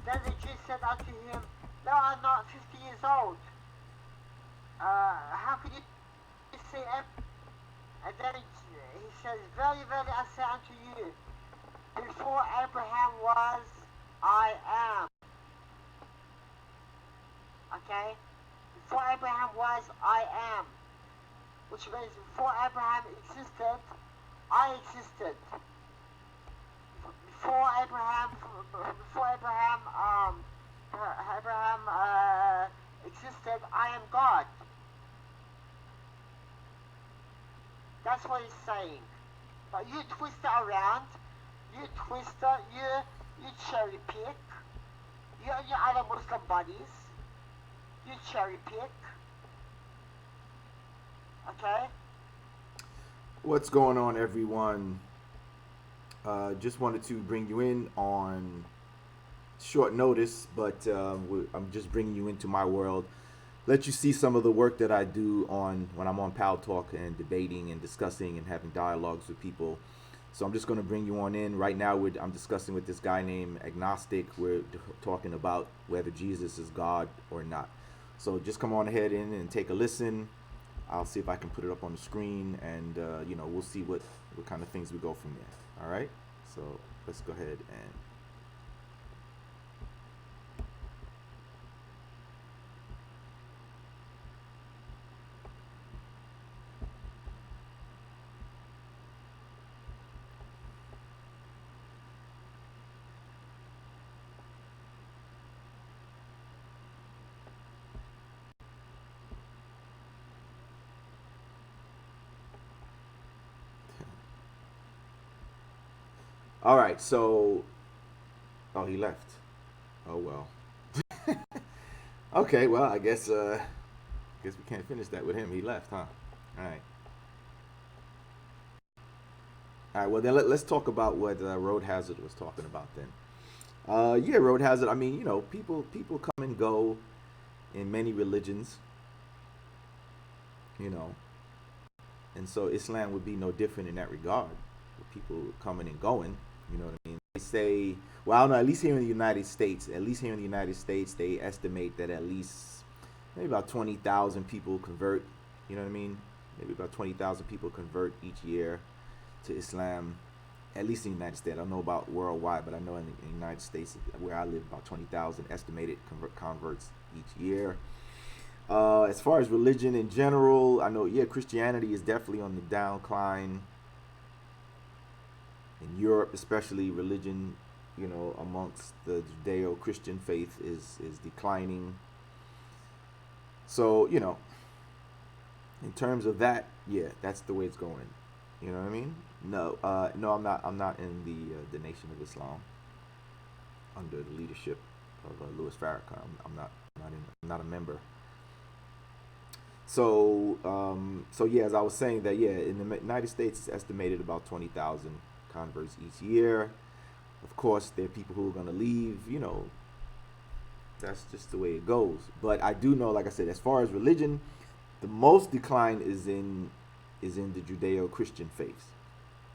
Then the Jews said unto him, Thou art not 50 years old. How could you say Abraham? And then he says, Verily, verily, I say unto you, before Abraham was, I am. Okay? Before Abraham was, I am. Which means before Abraham existed, I existed. Before Abraham existed, I am God. That's what he's saying. But you twist it around, you cherry pick, you and your other Muslim buddies, you cherry pick. Okay? What's going on, everyone? Just wanted to bring you in on short notice, but I'm just bringing you into my world. Let you see some of the work that I do on when I'm on Pal Talk and debating and discussing and having dialogues with people. So I'm just going to bring you on in. Right now, I'm discussing with this guy named Agnostic. We're talking about whether Jesus is God or not. So just come on ahead in and take a listen. I'll see if I can put it up on the screen, and we'll see what kind of things we go from there. All right. So let's go ahead and. All right. So, oh, he left. Oh well. Okay. Well, I guess we can't finish that with him. He left, huh? All right. All right. Well, then let's talk about what Road Hazard was talking about then. Yeah, Road Hazard. I mean, people come and go in many religions, you know, and so Islam would be no different in that regard. With people coming and going, you know what I mean? They say, well, I don't know. At least here in the United States, they estimate that at least maybe about 20,000 people convert. You know what I mean? Maybe about 20,000 people convert each year to Islam, at least in the United States. I don't know about worldwide, but I know in the United States, where I live, about 20,000 estimated converts each year. As far as religion in general, I know, yeah, Christianity is definitely on the downcline. In Europe, especially, religion, amongst the Judeo-Christian faith is declining. So, in terms of that, yeah, that's the way it's going. You know what I mean? No, no, I'm not. I'm not in the Nation of Islam under the leadership of Louis Farrakhan. I'm not a member. So yeah, as I was saying that, yeah, in the United States, it's estimated about 20,000 converts each year. Of course, there are people who are going to leave. That's just the way it goes. But I do know, like I said, as far as religion, the most decline is in the Judeo-Christian faith.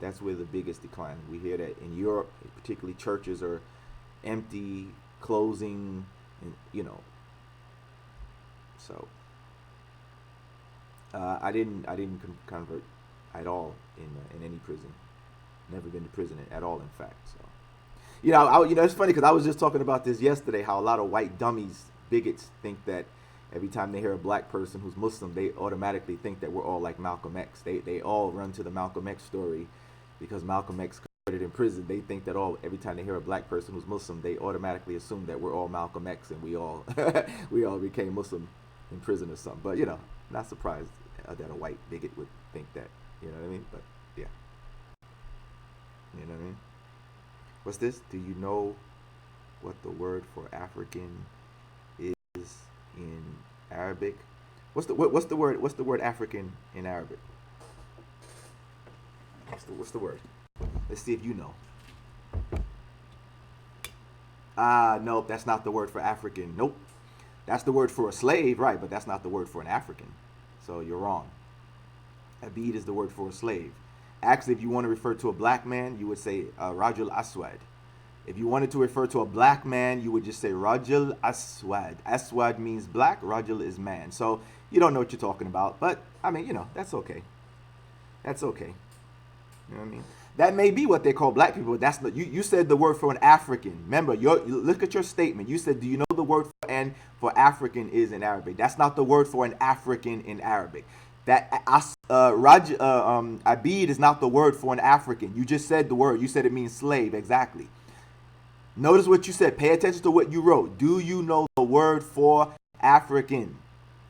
That's where the biggest decline. We hear that in Europe, particularly churches are empty, closing, and. So I didn't convert at all in any prison. Never been to prison at all, in fact. So it's funny because I was just talking about this yesterday. How a lot of white dummies, bigots, think that every time they hear a black person who's Muslim, they automatically think that we're all like Malcolm X. They all run to the Malcolm X story because Malcolm X converted in prison. They think that every time they hear a black person who's Muslim, they automatically assume that we're all Malcolm X and we all we all became Muslim in prison or something. But not surprised that a white bigot would think that. You know what I mean? But yeah, you know what I mean. What's this? Do you know what the word for African is in Arabic? What's the word African in Arabic? What's the word? Let's see if you know. Nope, that's not the word for African. Nope. That's the word for a slave, right, but that's not the word for an African. So you're wrong. Abid is the word for a slave. Actually, if you want to refer to a black man, you would say Rajul Aswad. If you wanted to refer to a black man, you would just say Rajul Aswad. Aswad means black, Rajul is man. So you don't know what you're talking about, but I mean, that's okay. That's okay. You know what I mean? That may be what they call black people. But that's not, you said the word for an African. Remember, look at your statement. You said, do you know the word for African is in Arabic? That's not the word for an African in Arabic. That abid is not the word for an African. You just said the word. You said it means slave. Exactly. Notice what you said. Pay attention to what you wrote. Do you know the word for African?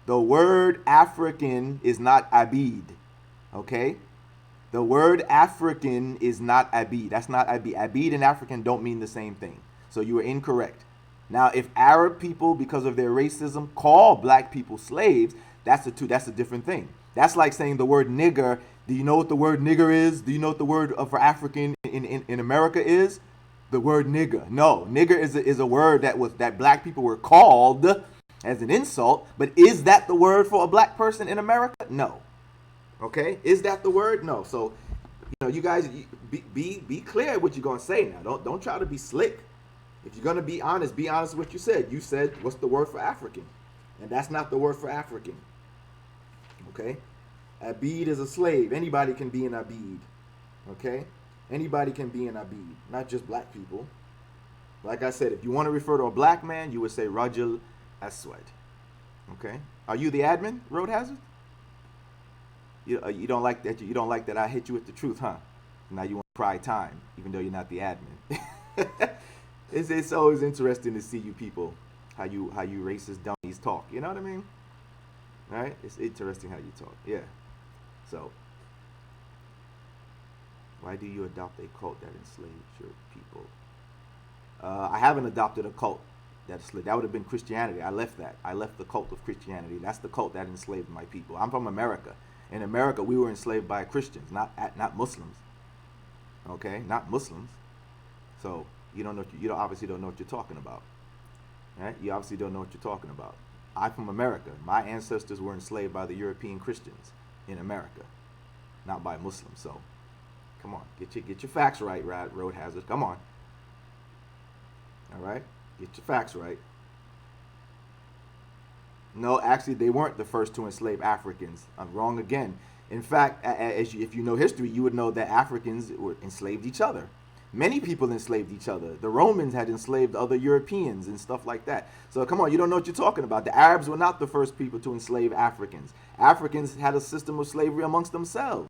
The word African is not abid. Okay? The word African is not abid. That's not abid. Abid and African don't mean the same thing. So you are incorrect. Now, if Arab people, because of their racism, call black people slaves, that's a different thing. That's like saying the word nigger. Do you know what the word nigger is? Do you know what the word for African in America is? The word nigger. No, nigger is a word that black people were called as an insult. But is that the word for a black person in America? No. Okay, is that the word? No. So, you guys be clear what you're gonna say now. Don't try to be slick. If you're gonna be honest with what you said. You said what's the word for African, and that's not the word for African. Okay, abid is a slave. Anybody can be an abid. Okay, anybody can be an abid, not just black people. Like I said, if you want to refer to a black man, you would say Rajul Aswad. Okay, are you the admin, Road Hazard? You don't like that. You don't like that I hit you with the truth, huh? Now you want to cry time, even though you're not the admin. It's always interesting to see you people, how you racist dummies talk. You know what I mean? Right? It's interesting how you talk. Yeah. So, why do you adopt a cult that enslaves your people? I haven't adopted a cult that enslaved. That would have been Christianity. I left that. I left the cult of Christianity. That's the cult that enslaved my people. I'm from America. In America, we were enslaved by Christians, not Muslims. Okay, not Muslims. So you obviously don't know what you're talking about, right? You obviously don't know what you're talking about. I'm from America. My ancestors were enslaved by the European Christians in America, not by Muslims. So come on, get your facts right, Road Hazard. Come on. All right, get your facts right. No, actually, they weren't the first to enslave Africans. I'm wrong again. In fact, if you know history, you would know that Africans enslaved each other. Many people enslaved each other. The Romans had enslaved other Europeans and stuff like that. So come on, you don't know what you're talking about. The Arabs were not the first people to enslave Africans. Africans had a system of slavery amongst themselves.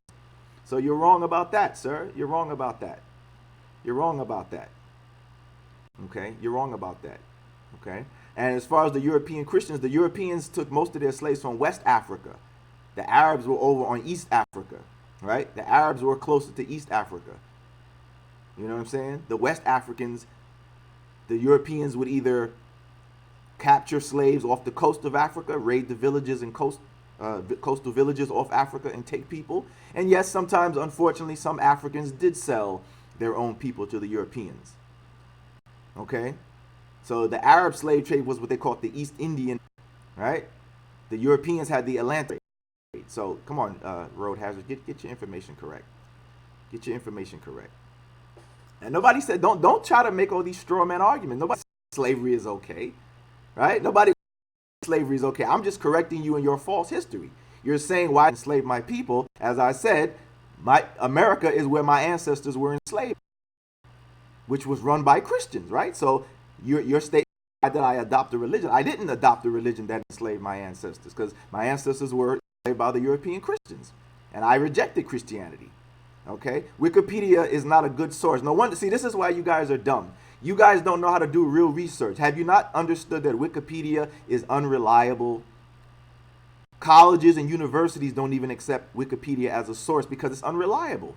So you're wrong about that, sir. You're wrong about that. You're wrong about that. Okay? You're wrong about that. Okay? And as far as the European Christians, the Europeans took most of their slaves from West Africa. The Arabs were over on East Africa, right? The Arabs were closer to East Africa. You know what I'm saying? The West Africans, the Europeans would either capture slaves off the coast of Africa, raid the villages and coastal villages off Africa and take people. And yes, sometimes, unfortunately, some Africans did sell their own people to the Europeans. Okay? So the Arab slave trade was what they called the East Indian, right? The Europeans had the Atlantic trade. So come on, Road Hazard, get your information correct. Get your information correct. And nobody said, don't try to make all these straw man arguments. Nobody said slavery is okay, right? Nobody said slavery is okay. I'm just correcting you in your false history. You're saying why I enslaved my people. As I said, America is where my ancestors were enslaved, which was run by Christians, right? So your statement that I adopt a religion. I didn't adopt a religion that enslaved my ancestors because my ancestors were enslaved by the European Christians. And I rejected Christianity. Okay? Wikipedia is not a good source. No wonder. See, this is why you guys are dumb. You guys don't know how to do real research. Have you not understood that Wikipedia is unreliable? Colleges and universities don't even accept Wikipedia as a source because it's unreliable.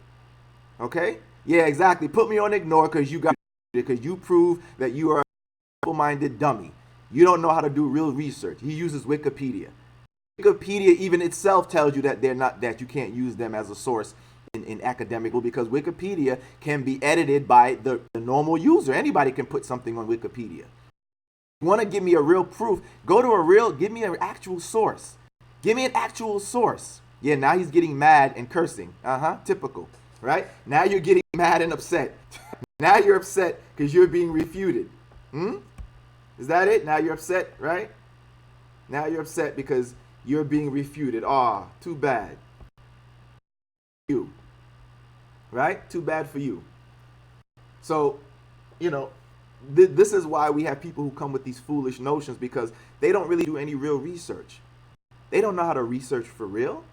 Okay? Yeah, exactly. Put me on ignore because you prove that you are a minded dummy. You don't know how to do real research. He uses Wikipedia. Wikipedia even itself tells you that you can't use them as a source in academic, because Wikipedia can be edited by the normal user. Anybody can put something on Wikipedia. If you want to give me a real proof, give me an actual source. Give me an actual source. Yeah, now he's getting mad and cursing. Typical, right? Now you're getting mad and upset. Now you're upset because you're being refuted. Hmm? Is that it? Now you're upset, right? Now you're upset because you're being refuted. Ah, too bad. You. Right? Too bad for you. So, you know, this is why we have people who come with these foolish notions, because they don't really do any real research. They don't know how to research for real.